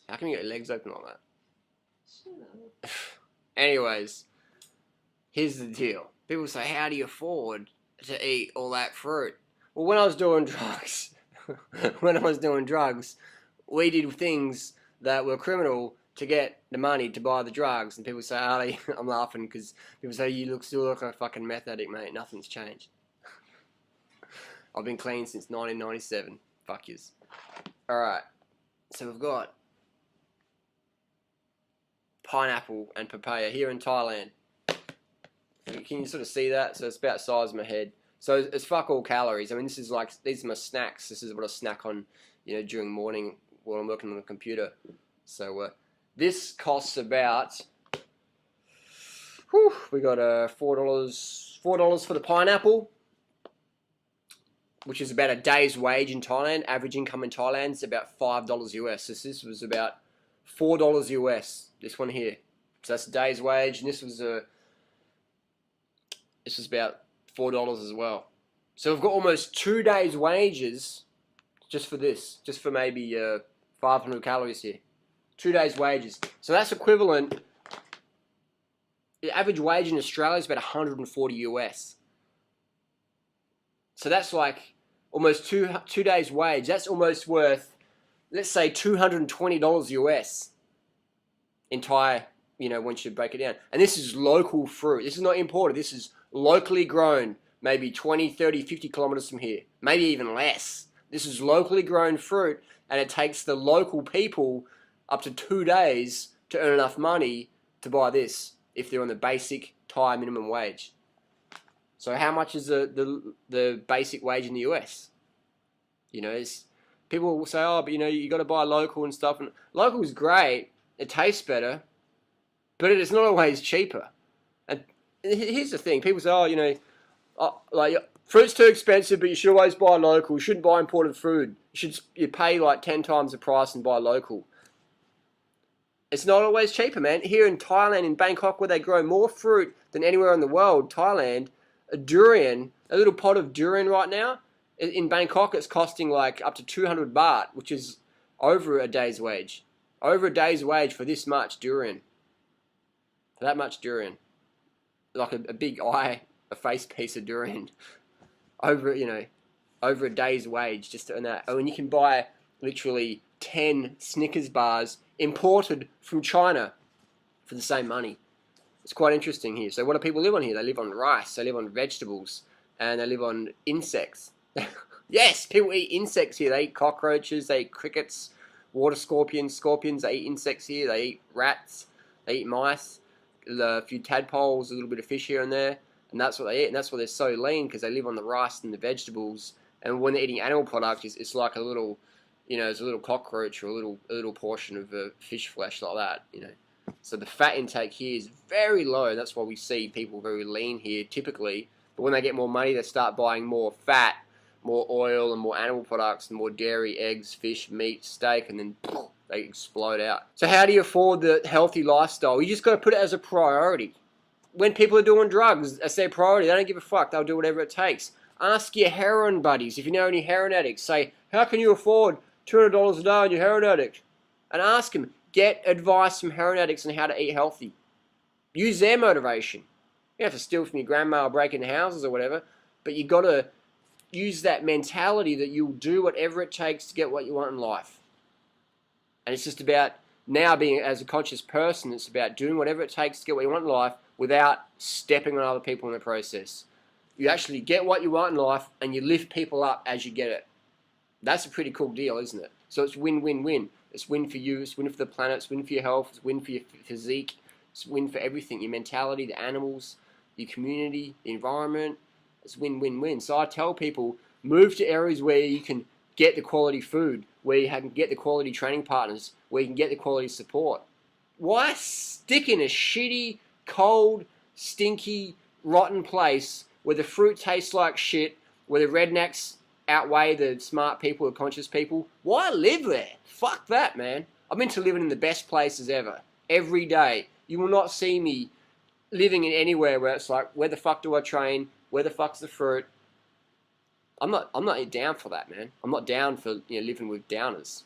How can you get your legs open like that? Shut up. Anyways, here's the deal. People say, how do you afford to eat all that fruit? Well, when I was doing drugs, we did things that were criminal to get the money to buy the drugs. And people say, Ali, I'm laughing because people say, you still look like a fucking meth addict, mate. Nothing's changed. I've been clean since 1997. Fuck yous. Alright, so we've got pineapple and papaya here in Thailand. Can you sort of see that? So it's about the size of my head. So it's fuck all calories. I mean, this is like, these are my snacks. This is what I snack on, during morning while I'm working on the computer. So this costs about, we got $4 for the pineapple, which is about a day's wage in Thailand. Average income in Thailand is about $5 US. So this was about $4 US. This one here. So that's a day's wage, and this was about $4 as well. So we've got almost 2 days' wages just for this, just for maybe 500 calories here. 2 days' wages. So that's equivalent. The average wage in Australia is about 140 US. So that's like almost two days' wage. That's almost worth, let's say, $220 US in Thai, once you break it down. And this is local fruit. This is not imported. This is locally grown, maybe 20, 30, 50 kilometers from here. Maybe even less. This is locally grown fruit, and it takes the local people up to 2 days to earn enough money to buy this if they're on the basic Thai minimum wage. So how much is the basic wage in the US? People will say, oh, but you got to buy local and stuff. And local is great. It tastes better, but it is not always cheaper. And here's the thing: people say, like fruit's too expensive, but you should always buy local. You shouldn't buy imported food. You pay like 10 times the price and buy local. It's not always cheaper, man. Here in Thailand, in Bangkok, where they grow more fruit than anywhere in the world, Thailand, a little pot of durian right now, in Bangkok, it's costing like up to 200 baht, which is over a day's wage. Over a day's wage for this much durian. For that much durian. Like a big eye, a face piece of durian. Over a day's wage just to earn that. Oh, and you can buy literally 10 Snickers bars imported from China for the same money. It's quite interesting here. So what do people live on here? They live on rice, they live on vegetables, and they live on insects. Yes, people eat insects here. They eat cockroaches, they eat crickets, water scorpions, they eat insects here. They eat rats, they eat mice, a few tadpoles, a little bit of fish here and there, and that's what they eat. And that's why they're so lean, because they live on the rice and the vegetables. And when they're eating animal products, it's like a little, it's a little cockroach or a little portion of fish flesh like that, So the fat intake here is very low. That's why we see people very lean here typically. But when they get more money, they start buying more fat, more oil, and more animal products, and more dairy, eggs, fish, meat, steak, and then they explode out. So how do you afford the healthy lifestyle? You just got to put it as a priority. When people are doing drugs, that's their priority. They don't give a fuck. They'll do whatever it takes. Ask your heroin buddies, if you know any heroin addicts. Say, how can you afford $200 a day on your heroin addict? And ask them. Get advice from heroin addicts on how to eat healthy. Use their motivation. You don't have to steal from your grandma or break into houses or whatever, but you got to use that mentality that you'll do whatever it takes to get what you want in life. And it's just about now being, as a conscious person, it's about doing whatever it takes to get what you want in life without stepping on other people in the process. You actually get what you want in life and you lift people up as you get it. That's a pretty cool deal, isn't it? So it's win-win-win. It's win for you, it's win for the planet, it's win for your health, it's win for your physique, it's win for everything, your mentality, the animals, your community, the environment. It's win-win-win. So I tell people, move to areas where you can get the quality food, where you can get the quality training partners, where you can get the quality support. Why stick in a shitty, cold, stinky, rotten place where the fruit tastes like shit, where the rednecks outweigh the smart people, the conscious people? Why live there? Fuck that, man. I'm into living in the best places ever. Every day. You will not see me living in anywhere where it's like, where the fuck do I train? Where the fuck's the fruit? I'm not down for that, man. I'm not down for living with downers.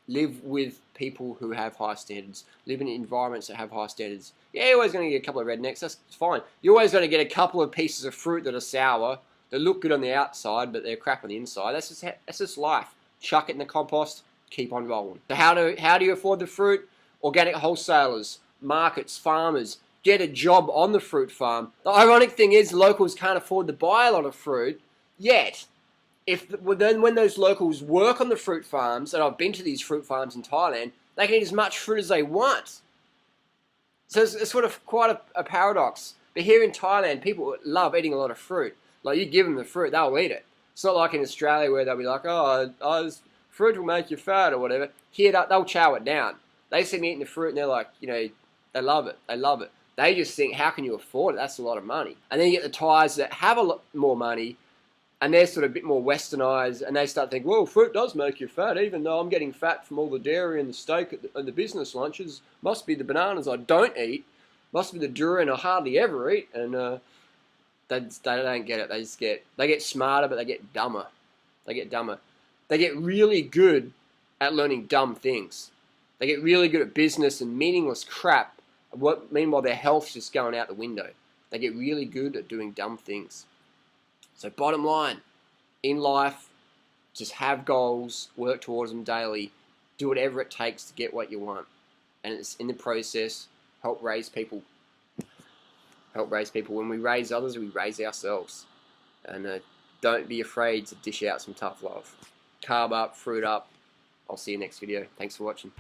live with people who have high standards, live in environments that have high standards. Yeah, you're always going to get a couple of rednecks, that's fine. You're always going to get a couple of pieces of fruit that are sour, that look good on the outside, but they're crap on the inside. That's just life. Chuck it in the compost, keep on rolling. So how do you afford the fruit? Organic wholesalers, markets, farmers, get a job on the fruit farm. The ironic thing is locals can't afford to buy a lot of fruit, yet then when those locals work on the fruit farms, and I've been to these fruit farms in Thailand, they can eat as much fruit as they want. So it's sort of quite a paradox. But here in Thailand, people love eating a lot of fruit. Like, you give them the fruit, they'll eat it. It's not like in Australia where they'll be like, this fruit will make you fat or whatever. Here, they'll chow it down. They see me eating the fruit and they're like, they love it. They love it. They just think, how can you afford it? That's a lot of money. And then you get the Thais that have a lot more money, and they're sort of a bit more westernized, and they start thinking, well, fruit does make you fat, even though I'm getting fat from all the dairy and the steak at the business lunches. Must be the bananas I don't eat. Must be the durian I hardly ever eat. And they don't get it. They get smarter, but they get dumber. They get really good at learning dumb things. They get really good at business and meaningless crap. Meanwhile, their health's just going out the window. They get really good at doing dumb things. So bottom line, in life, just have goals, work towards them daily, do whatever it takes to get what you want. And it's in the process, help raise people. When we raise others, we raise ourselves. And don't be afraid to dish out some tough love. Carb up, fruit up. I'll see you next video. Thanks for watching.